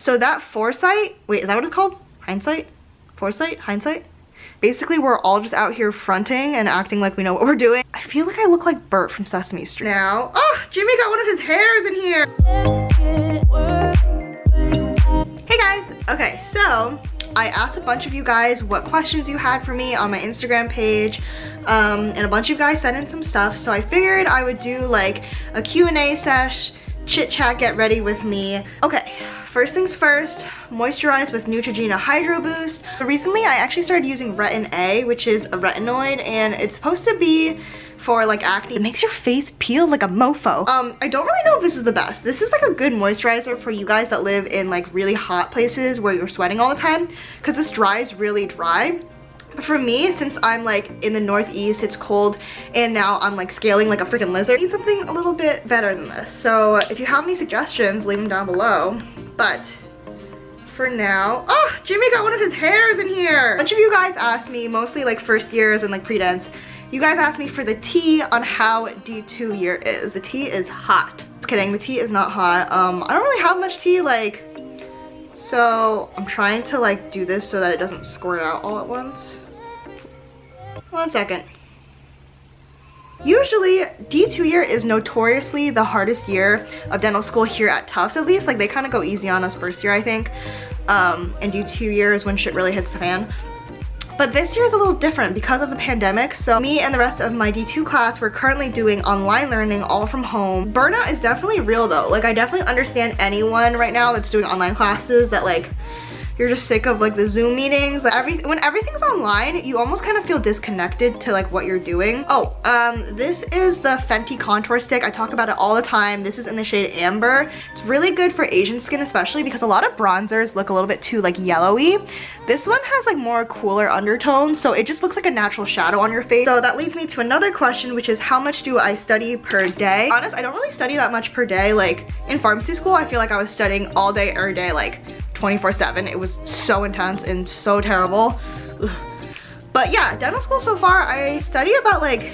So that foresight, wait, is that what it's called? Hindsight? Foresight? Hindsight? Basically, we're all just out here fronting and acting like we know what we're doing. I feel like I look like Bert from Sesame Street. Now, oh, Jimmy got one of his hairs in here. Hey guys, okay, so I asked a bunch of you guys what questions you had for me on my Instagram page, and a bunch of you guys sent in some stuff, so I figured I would do like a Q&A sesh, chit chat, get ready with me. Okay, first things first, moisturize with Neutrogena Hydro Boost. Recently I actually started using Retin A, which is a retinoid, and it's supposed to be for like acne. It makes your face peel like a mofo. I don't really know if this is the best. This is like a good moisturizer for you guys that live in like really hot places where you're sweating all the time, because this dries really dry. But for me, since I'm like in the Northeast, it's cold, and now I'm like scaling like a freaking lizard, I need something a little bit better than this. So if you have any suggestions, leave them down below. But for now, oh, Jimmy got one of his hairs in here. A bunch of you guys asked me, mostly like first years and like pre-dents, you guys asked me for the tea on how D2 year is. The tea is hot. Just kidding, the tea is not hot. I don't really have much tea, like, so I'm trying to like do this so that it doesn't squirt out all at once. 1 second. Usually, D2 year is notoriously the hardest year of dental school here at Tufts, at least. Like, they kind of go easy on us first year, I think. And D2 year is when shit really hits the fan. But this year is a little different because of the pandemic. So me and the rest of my D2 class, we're currently doing online learning all from home. Burnout is definitely real though. Like, I definitely understand anyone right now that's doing online classes that like, you're just sick of like the Zoom meetings. Like when everything's online, you almost kind of feel disconnected to like what you're doing. Oh, this is the Fenty contour stick. I talk about it all the time. This is in the shade Amber. It's really good for Asian skin, especially because a lot of bronzers look a little bit too like yellowy. This one has like more cooler undertones, so it just looks like a natural shadow on your face. So that leads me to another question, which is how much do I study per day? Honest, I don't really study that much per day. Like in pharmacy school, I feel like I was studying all day, every day, like 24/7. It was so intense and so terrible. Ugh. But yeah, dental school so far, I study about like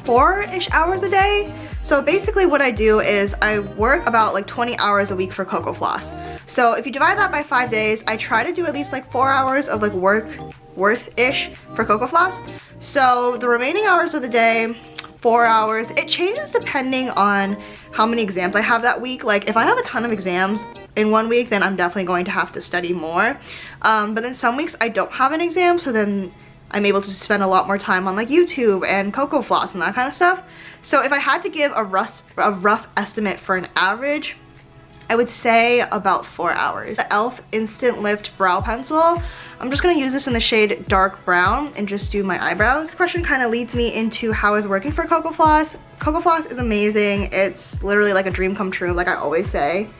4-ish hours a day. So basically what I do is I work about like 20 hours a week for Cocofloss. So if you divide that by 5 days, I try to do at least like 4 hours of like work worth-ish for Cocofloss. So the remaining hours of the day, 4 hours. It changes depending on how many exams I have that week. Like if I have a ton of exams in 1 week, then I'm definitely going to have to study more. But then some weeks I don't have an exam, so then I'm able to spend a lot more time on like YouTube and Cocofloss and that kind of stuff. So if I had to give a rough estimate for an average, I would say about 4 hours. The e.l.f. Instant Lift Brow Pencil. I'm just gonna use this in the shade Dark Brown and just do my eyebrows. This question kind of leads me into how is working for Cocofloss. Cocofloss is amazing. It's literally like a dream come true, like I always say.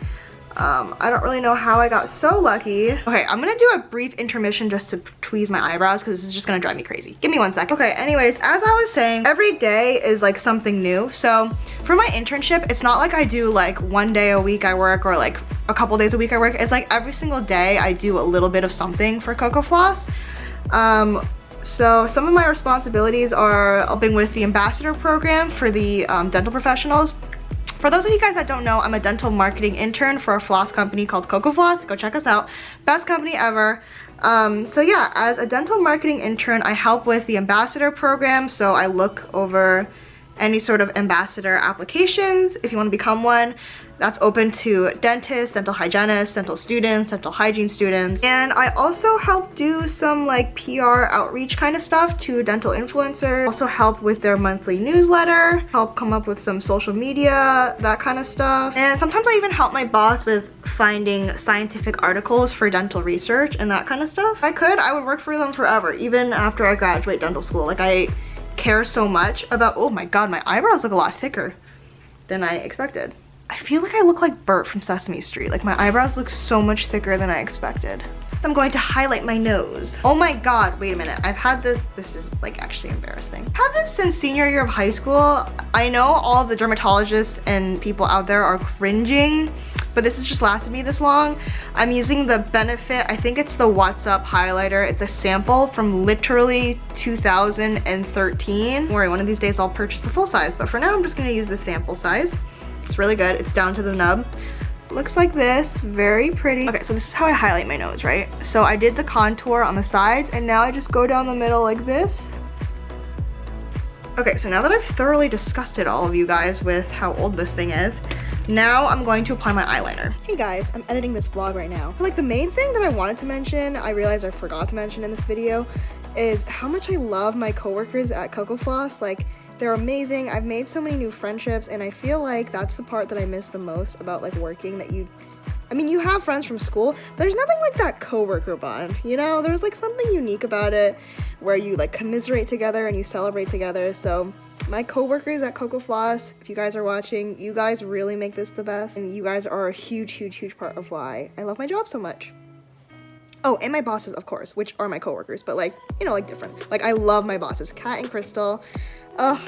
I don't really know how I got so lucky. Okay, I'm gonna do a brief intermission just to tweeze my eyebrows because this is just gonna drive me crazy. Give me 1 second. Okay, anyways, as I was saying, every day is like something new. So for my internship, it's not like I do like 1 day a week I work or like a couple days a week I work. It's like every single day I do a little bit of something for Cocofloss. So some of my responsibilities are helping with the ambassador program for the dental professionals. For those of you guys that don't know, I'm a dental marketing intern for a floss company called Cocofloss. Go check us out. Best company ever. So yeah, as a dental marketing intern, I help with the ambassador program. So I look over any sort of ambassador applications if you want to become one. That's open to dentists, dental hygienists, dental students, dental hygiene students. And I also help do some like PR outreach kind of stuff to dental influencers. Also help with their monthly newsletter, help come up with some social media, that kind of stuff. And sometimes I even help my boss with finding scientific articles for dental research and that kind of stuff. If I could, I would work for them forever, even after I graduate dental school. Like I care so much about, oh my god, my eyebrows look a lot thicker than I expected. I feel like I look like Bert from Sesame Street. Like my eyebrows look so much thicker than I expected. I'm going to highlight my nose. Oh my god, wait a minute. I've had this is like actually embarrassing. I've had this since senior year of high school. I know all of the dermatologists and people out there are cringing, but this has just lasted me this long. I'm using the Benefit, I think it's the What's Up highlighter. It's a sample from literally 2013. Don't worry, one of these days I'll purchase the full size, but for now I'm just gonna use the sample size. It's really good. It's down to the nub. looks like this, very pretty. Okay, so this is how I highlight my nose, right? So I did the contour on the sides, and now I just go down the middle like this. Okay, so now that I've thoroughly disgusted all of you guys with how old this thing is, now I'm going to apply my eyeliner. Hey guys, I'm editing this vlog right now. Like, the main thing that I wanted to mention, I realized I forgot to mention in this video, is how much I love my coworkers at Cocofloss. Like, they're amazing. I've made so many new friendships, and I feel like that's the part that I miss the most about like working, that you have friends from school, but there's nothing like that coworker bond, you know? There's like something unique about it where you like commiserate together and you celebrate together. So my coworkers at Cocofloss, if you guys are watching, you guys really make this the best, and you guys are a huge part of why I love my job so much. Oh, and my bosses, of course, which are my coworkers, but like, you know, like different. Like, I love my bosses, Kat and Crystal. Ugh,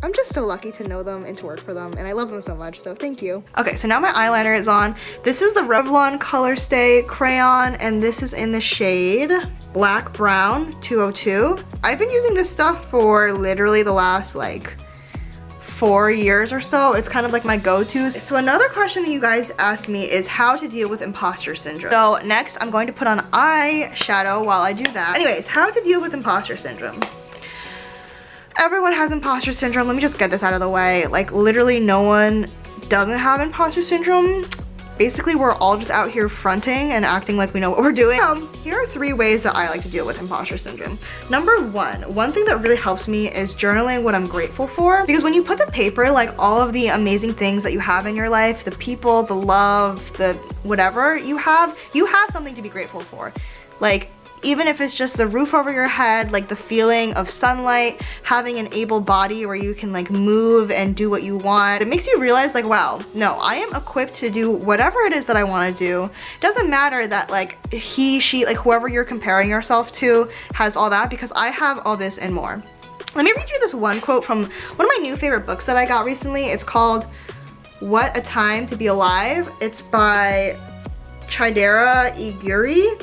I'm just so lucky to know them and to work for them, and I love them so much, so thank you. Okay, so now my eyeliner is on. This is the Revlon Color Stay Crayon, and this is in the shade Black Brown 202. I've been using this stuff for literally the last like 4 years or so. It's kind of like my go-to. So another question that you guys asked me is how to deal with imposter syndrome. So next I'm going to put on eyeshadow while I do that. Anyways, how to deal with imposter syndrome. Everyone has imposter syndrome. Let me just get this out of the way. Like, literally no one doesn't have imposter syndrome. Basically, we're all just out here fronting and acting like we know what we're doing. Here are 3 ways that I like to deal with imposter syndrome. Number one thing that really helps me is journaling what I'm grateful for. Because when you put to paper, like, all of the amazing things that you have in your life, the people, the love, the whatever you have something to be grateful for. Like, even if it's just the roof over your head, like the feeling of sunlight, having an able body where you can like move and do what you want, it makes you realize like, wow, no, I am equipped to do whatever it is that I want to do. It doesn't matter that like he, she, like whoever you're comparing yourself to has all that, because I have all this and more. Let me read you this one quote from one of my new favorite books that I got recently. It's called What a Time to Be Alive. It's by Chidera Iguri.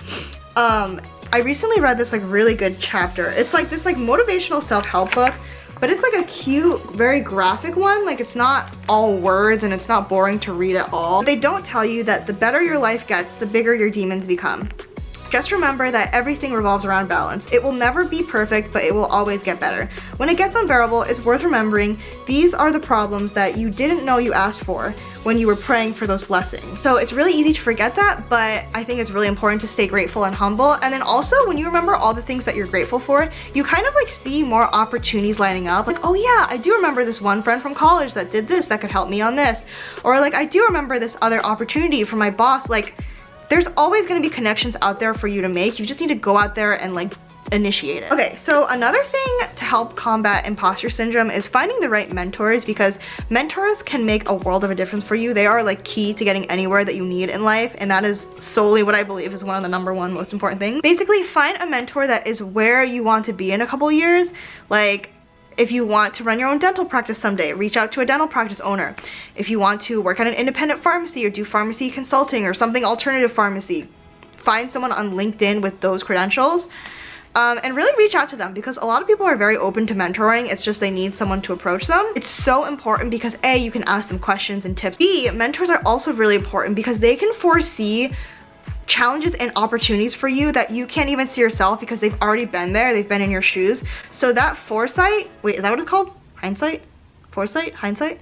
I recently read this like really good chapter. It's like this like motivational self-help book, but it's like a cute, very graphic one. Like, it's not all words and it's not boring to read at all. They don't tell you that the better your life gets, the bigger your demons become. Just remember that everything revolves around balance. It will never be perfect, but it will always get better. When it gets unbearable, it's worth remembering these are the problems that you didn't know you asked for when you were praying for those blessings. So it's really easy to forget that, but I think it's really important to stay grateful and humble. And then also, when you remember all the things that you're grateful for, you kind of like see more opportunities lining up. Like, oh yeah, I do remember this one friend from college that did this, that could help me on this. Or like, I do remember this other opportunity from my boss. Like, there's always going to be connections out there for you to make. You just need to go out there and like initiate it. Okay, so another thing to help combat imposter syndrome is finding the right mentors, because mentors can make a world of a difference for you. They are like key to getting anywhere that you need in life, and that is solely what I believe is one of the #1 most important things. Basically, find a mentor that is where you want to be in a couple years. Like, if you want to run your own dental practice someday, reach out to a dental practice owner. If you want to work at an independent pharmacy or do pharmacy consulting or something alternative pharmacy, find someone on LinkedIn with those credentials, and really reach out to them, because a lot of people are very open to mentoring. It's just they need someone to approach them. It's so important because A, you can ask them questions and tips. B, mentors are also really important because they can foresee challenges and opportunities for you that you can't even see yourself, because they've already been there, they've been in your shoes. So that foresight, wait, is that what it's called? Hindsight? Foresight? Hindsight?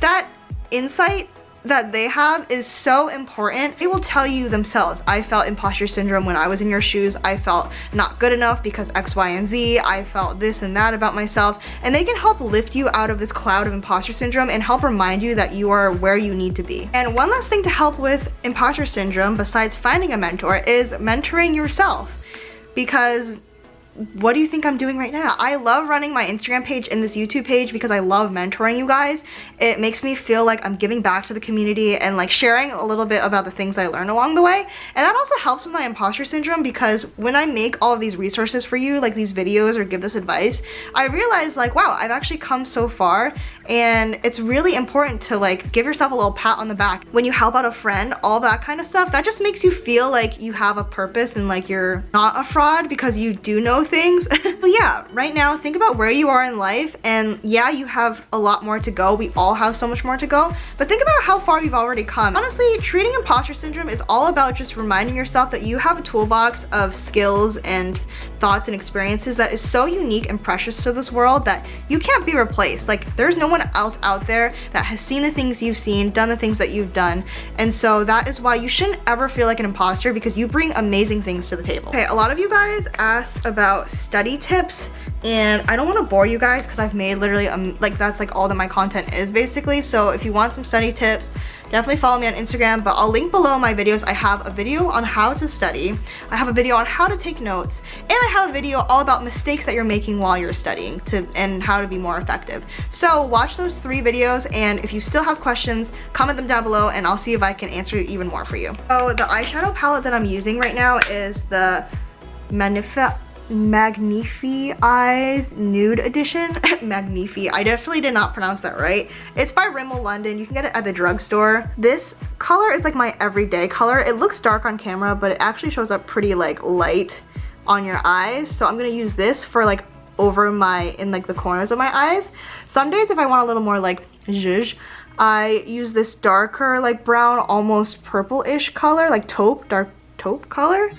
That insight that they have is so important. They will tell you themselves, I felt imposter syndrome when I was in your shoes. I felt not good enough because X, Y, and Z. I felt this and that about myself. And they can help lift you out of this cloud of imposter syndrome and help remind you that you are where you need to be. And one last thing to help with imposter syndrome, besides finding a mentor, is mentoring yourself. Because what do you think I'm doing right now? I love running my Instagram page and this YouTube page because I love mentoring you guys. It makes me feel like I'm giving back to the community and like sharing a little bit about the things that I learned along the way. And that also helps with my imposter syndrome, because when I make all of these resources for you, like these videos or give this advice, I realize like, wow, I've actually come so far, And it's really important to like give yourself a little pat on the back when you help out a friend, all that kind of stuff. That just makes you feel like you have a purpose and like you're not a fraud because you do know things. But yeah, right now think about where you are in life, and yeah, you have a lot more to go. We all have so much more to go, but think about how far you've already come. Honestly, treating imposter syndrome is all about just reminding yourself that you have a toolbox of skills and thoughts and experiences that is so unique and precious to this world that you can't be replaced. Like, there's no one else out there that has seen the things you've seen, done the things that you've done, and so that is why you shouldn't ever feel like an imposter, because you bring amazing things to the table. Okay, a lot of you guys asked about study tips, and I don't want to bore you guys because I've made literally like that's like all that my content is basically. So if you want some study tips, definitely follow me on Instagram, but I'll link below my videos. I have a video on how to study, I have a video on how to take notes, and I have a video all about mistakes that you're making while you're studying and how to be more effective. So watch those 3 videos, and if you still have questions, comment them down below and I'll see if I can answer even more for you. So the eyeshadow palette that I'm using right now is the Magnifi Eyes Nude Edition. Magnifi, I definitely did not pronounce that right. It's by Rimmel London. You can get it at the drugstore. This color is like my everyday color. It looks dark on camera, but it actually shows up pretty like light on your eyes. So I'm gonna use this for like over in like the corners of my eyes. Some days if I want a little more like zhuzh, I use this darker like brown, almost purple-ish color, like dark taupe color,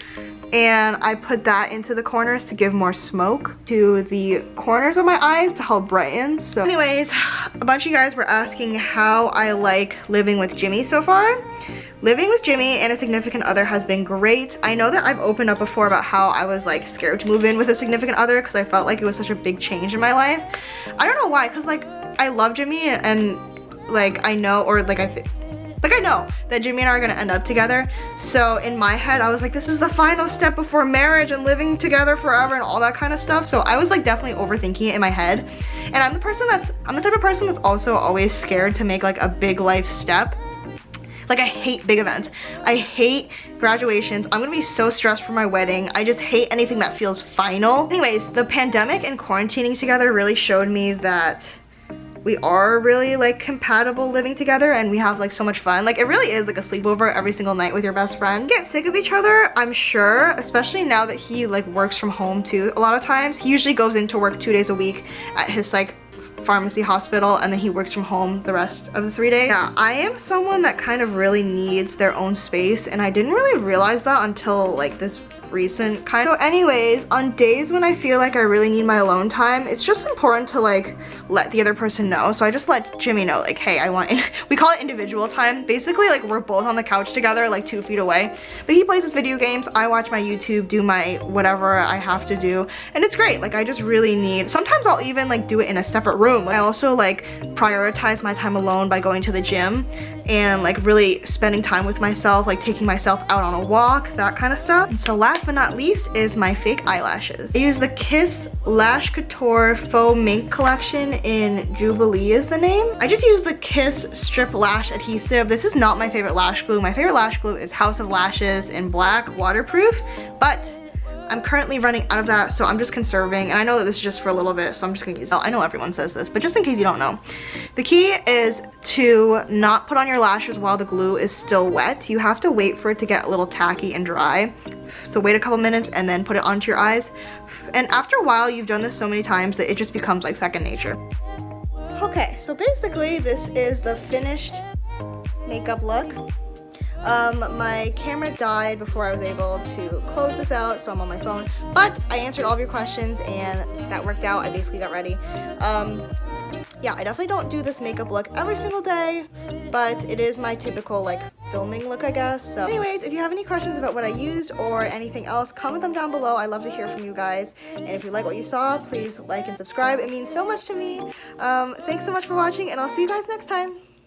and I put that into the corners to give more smoke to the corners of my eyes to help brighten. So anyways, a bunch of you guys were asking how I like living with Jimmy so far. Living with Jimmy and a significant other has been great. I know that I've opened up before about how I was like scared to move in with a significant other because I felt like it was such a big change in my life. I don't know why, because like I love Jimmy and like I know, or like I know that Jimmy and I are gonna end up together. So in my head, I was like, this is the final step before marriage and living together forever and all that kind of stuff. So I was like definitely overthinking it in my head. And I'm the type of person that's also always scared to make like a big life step. Like, I hate big events. I hate graduations. I'm gonna be so stressed for my wedding. I just hate anything that feels final. Anyways, the pandemic and quarantining together really showed me that we are really like compatible living together, and we have like so much fun. Like, it really is like a sleepover every single night with your best friend. Get sick of each other, I'm sure, especially now that he like works from home too. A lot of times he usually goes into work 2 days a week at his like pharmacy hospital, and then he works from home the rest of the 3 days. Yeah, I am someone that kind of really needs their own space, and I didn't really realize that until like this recent kind. So anyways, on days when I feel like I really need my alone time, it's just important to like let the other person know. So I just let Jimmy know, like, hey, I want we call it individual time. Basically, like, we're both on the couch together, like 2 feet away, but he plays his video games, I watch my YouTube, do my whatever I have to do, and it's great. Like, I just really need, sometimes I'll even like do it in a separate room. I also like prioritize my time alone by going to the gym and like really spending time with myself, like taking myself out on a walk, that kind of stuff. And so last but not least is my fake eyelashes. I use the Kiss Lash Couture Faux Mink collection in Jubilee is the name. I just use the Kiss Strip Lash Adhesive. This is not my favorite lash glue. My favorite lash glue is House of Lashes in black, waterproof, but I'm currently running out of that, so I'm just conserving, and I know that this is just for a little bit, so I'm just gonna use it. I know everyone says this, but just in case you don't know, the key is to not put on your lashes while the glue is still wet. You have to wait for it to get a little tacky and dry. So wait a couple minutes and then put it onto your eyes. And after a while, you've done this so many times that it just becomes like second nature. Okay, so basically this is the finished makeup look. My camera died before I was able to close this out, so I'm on my phone, but I answered all of your questions and that worked out. I basically got ready. Yeah, I definitely don't do this makeup look every single day, but it is my typical like filming look, I guess. So anyways, if you have any questions about what I used or anything else, comment them down below. I love to hear from you guys, and if you like what you saw, please like and subscribe. It means so much to me. Thanks so much for watching, and I'll see you guys next time.